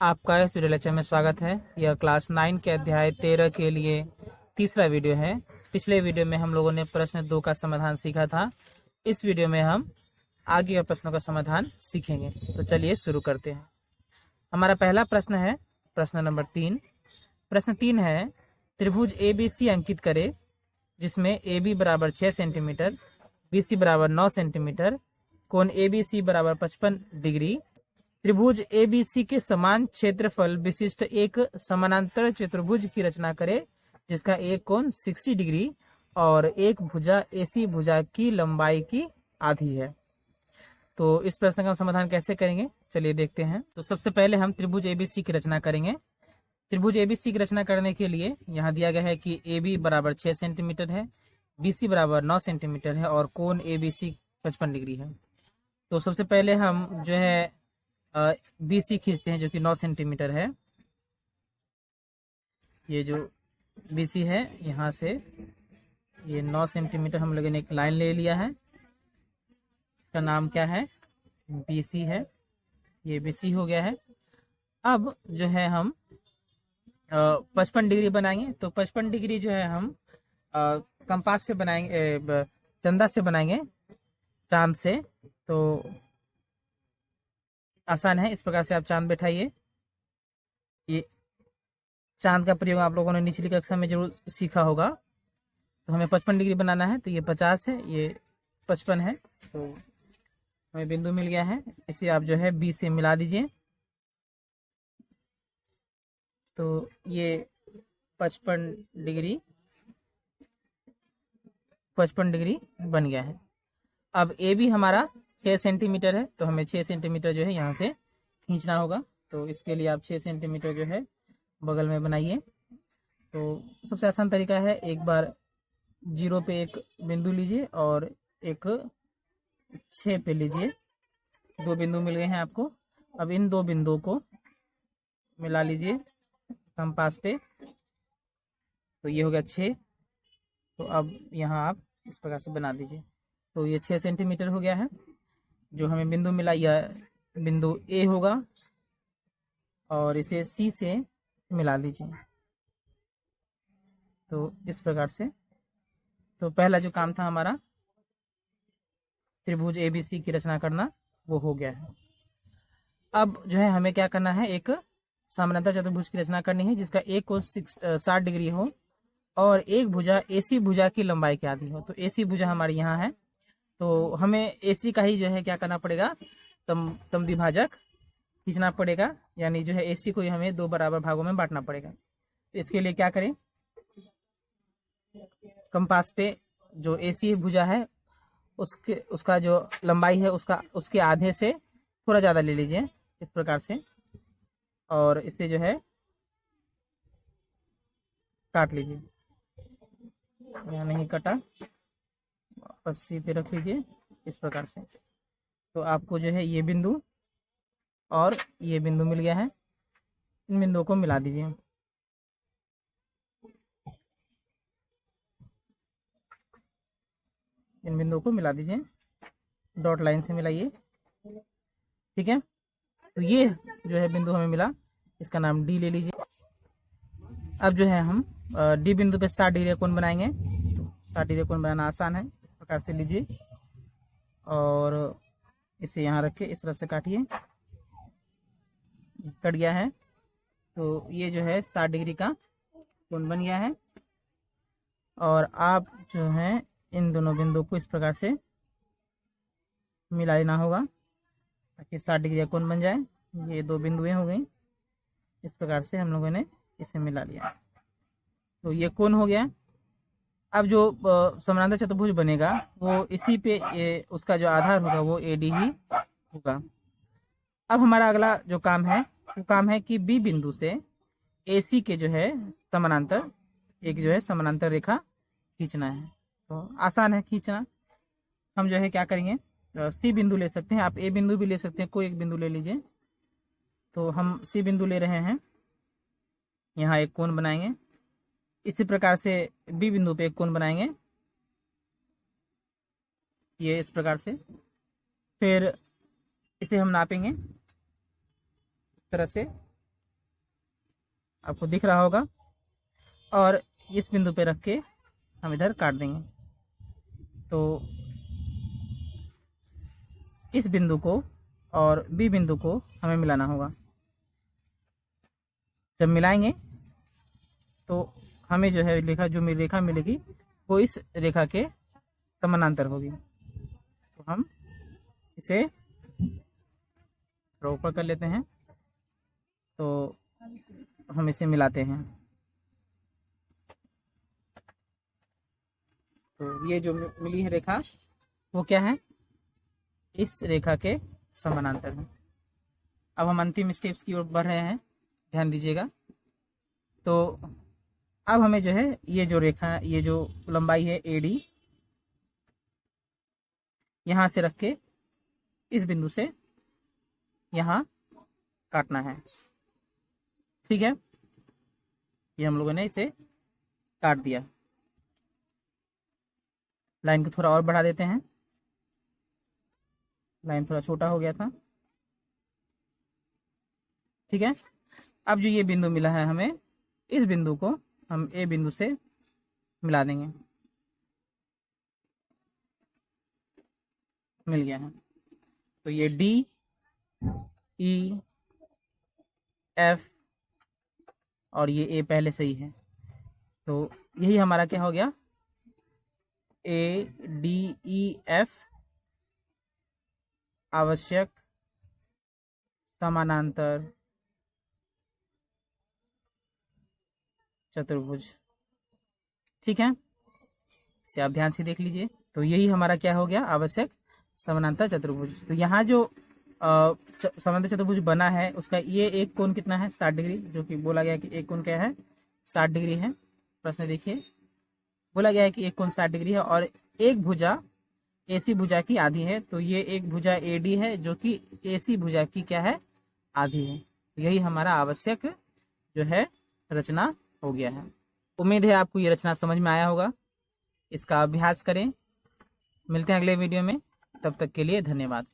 आपका इस video lecture में स्वागत है। यह क्लास 9 के अध्याय 13 के लिए तीसरा वीडियो है। पिछले वीडियो में हम लोगों ने प्रश्न 2 का समाधान सीखा था। इस वीडियो में हम आगे के प्रश्नों का समाधान सीखेंगे। तो चलिए शुरू करते हैं। हमारा पहला प्रश्न है प्रश्न नंबर 3। प्रश्न 3 है, त्रिभुज ABC अंकित करे जिसमें AB बराबर 6 सेंटीमीटर, BC बराबर 9 सेंटीमीटर, कोण ABC बराबर 55 डिग्री। त्रिभुज ABC के समान क्षेत्रफल विशिष्ट एक समानांतर चतुर्भुज की रचना करे जिसका एक कोण 60 डिग्री और एक भुजा AC भुजा की लंबाई की आधी है। तो इस प्रश्न का समाधान कैसे करेंगे, चलिए देखते हैं। तो सबसे पहले हम त्रिभुज ABC की रचना करेंगे। त्रिभुज ABC की रचना करने के लिए यहाँ दिया गया है कि AB बराबर 6 सेंटीमीटर है, BC बराबर 9 सेंटीमीटर है और कोण ABC 55 डिग्री है। तो सबसे पहले हम जो है BC खींचते हैं जो कि 9 सेंटीमीटर है। ये जो BC है यहाँ से ये 9 सेंटीमीटर हम लोगों ने एक लाइन ले लिया है। इसका नाम क्या है, BC है। ये BC हो गया है। अब जो है हम 55 डिग्री बनाएंगे। तो 55 डिग्री जो है हम कंपास से बनाएंगे, चंदा से बनाएंगे, चांद से। तो आसान है, इस प्रकार से आप चांद बैठाइए। ये चांद का प्रयोग आप लोगों ने निचली कक्षा में जरूर सीखा होगा। तो हमें 55 डिग्री बनाना है। तो ये 50 है, ये 55 है। तो हमें बिंदु मिल गया है। इसे आप जो है B से मिला दीजिए। तो ये 55 डिग्री बन गया है। अब AB हमारा 6 सेंटीमीटर है। तो हमें 6 सेंटीमीटर जो है यहाँ से खींचना होगा। तो इसके लिए आप 6 सेंटीमीटर जो है बगल में बनाइए। तो सबसे आसान तरीका है, एक बार 0 पे एक बिंदु लीजिए और एक 6 पे लीजिए। 2 बिंदु मिल गए हैं आपको। अब इन 2 बिंदुओं को मिला लीजिए कंपास पे। तो ये हो गया 6। तो अब यहाँ आप इस प्रकार से बना दीजिए। तो ये 6 सेंटीमीटर हो गया है। जो हमें बिंदु मिला यह बिंदु A होगा और इसे C से मिला दीजिए। तो इस प्रकार से तो पहला जो काम था हमारा त्रिभुज ABC की रचना करना, वो हो गया है। अब जो है हमें क्या करना है, एक समानांतर चतुर्भुज की रचना करनी है जिसका एक कोण 60 डिग्री हो और एक भुजा AC भुजा की लंबाई की आधी हो। तो AC भुजा हमारी यहाँ है। तो हमें AC का ही जो है क्या करना पड़ेगा, समद्विभाजक खींचना पड़ेगा। यानी जो है AC को ही हमें 2 बराबर भागों में बांटना पड़ेगा। तो इसके लिए क्या करें, कंपास पे जो AC भुजा है उसका जो लंबाई है उसके आधे से थोड़ा ज़्यादा ले लीजिए इस प्रकार से, और इसे जो है काट लीजिए। यहाँ नहीं कटा, वापस C पे रख लीजिए इस प्रकार से। तो आपको जो है ये बिंदु और ये बिंदु मिल गया है। इन बिंदुओं को मिला दीजिए। इन बिंदुओं को मिला दीजिए, डॉट लाइन से मिलाइए। ठीक है। तो ये जो है बिंदु हमें मिला, इसका नाम D ले लीजिए। अब जो है हम D बिंदु पे 60 डिग्री कोण बनाएंगे। तो 60 डिग्री कोण बनाना आसान है, इस प्रकार से लीजिए और इसे यहाँ रख के इस तरह से काटिए। कट गया है। तो ये जो है 60 डिग्री का कोण बन गया है। और आप जो है इन दोनों बिंदुओं को इस प्रकार से मिला लेना होगा ताकि 60 डिग्री का कोण बन जाए। ये 2 बिंदुएं हो गई। इस प्रकार से हम लोगों ने इसे मिला लिया। तो ये कोण हो गया। अब जो समानांतर चतुर्भुज बनेगा वो इसी पे उसका जो आधार होगा वो AD ही होगा। अब हमारा अगला जो काम है वो काम है कि B बिंदु से AC के जो है समानांतर एक जो है समानांतर रेखा खींचना है। तो आसान है खींचना। हम जो है क्या करेंगे, C बिंदु ले सकते हैं, आप A बिंदु भी ले सकते हैं, कोई एक बिंदु ले लीजिए। तो हम C बिंदु ले रहे हैं, यहाँ एक कोण बनाएंगे। इसी प्रकार से B बिंदु पे एक कोण बनाएंगे, ये इस प्रकार से। फिर इसे हम नापेंगे इस तरह से। आपको दिख रहा होगा, और इस बिंदु पे रख के हम इधर काट देंगे। तो इस बिंदु को और बी बिंदु को हमें मिलाना होगा। जब मिलाएंगे तो हमें जो है रेखा मिलेगी वो इस रेखा के समानांतर होगी। तो हम इसे थोड़ा ऊपर कर लेते हैं, तो हम इसे मिलाते हैं। तो ये जो मिली है रेखा वो क्या है, इस रेखा के समानांतर है। अब हम अंतिम स्टेप्स की ओर बढ़ रहे हैं, ध्यान दीजिएगा। तो अब हमें जो है ये जो रेखा, ये जो लंबाई है AD, यहां से रख के इस बिंदु से यहां काटना है। ठीक है, ये हम लोगों ने इसे काट दिया। लाइन को थोड़ा और बढ़ा देते हैं, लाइन थोड़ा छोटा हो गया था। ठीक है, अब जो ये बिंदु मिला है हमें, इस बिंदु को हम A बिंदु से मिला देंगे। मिल गया है। तो ये D, E, F और ये A पहले से ही है। तो यही हमारा क्या हो गया, ADEF आवश्यक समानांतर चतुर्भुज। ठीक है, इसे आप ध्यान से देख लीजिए। तो यही हमारा क्या हो गया, आवश्यक समानांतर चतुर्भुज। तो यहाँ जो समांतर चतुर्भुज बना है उसका ये एक कोण कितना है, 60 डिग्री, जो कि बोला गया कि एक कोण क्या है, 60 डिग्री है। प्रश्न देखिए, बोला गया है कि एक कोण 60 डिग्री है और एक भुजा AC भुजा की आधी है। तो ये एक भुजा AD है जो कि AC भुजा की क्या है, आधी है। यही हमारा आवश्यक जो है रचना हो गया है। उम्मीद है आपको ये रचना समझ में आया होगा। इसका अभ्यास करें। मिलते हैं अगले वीडियो में, तब तक के लिए धन्यवाद।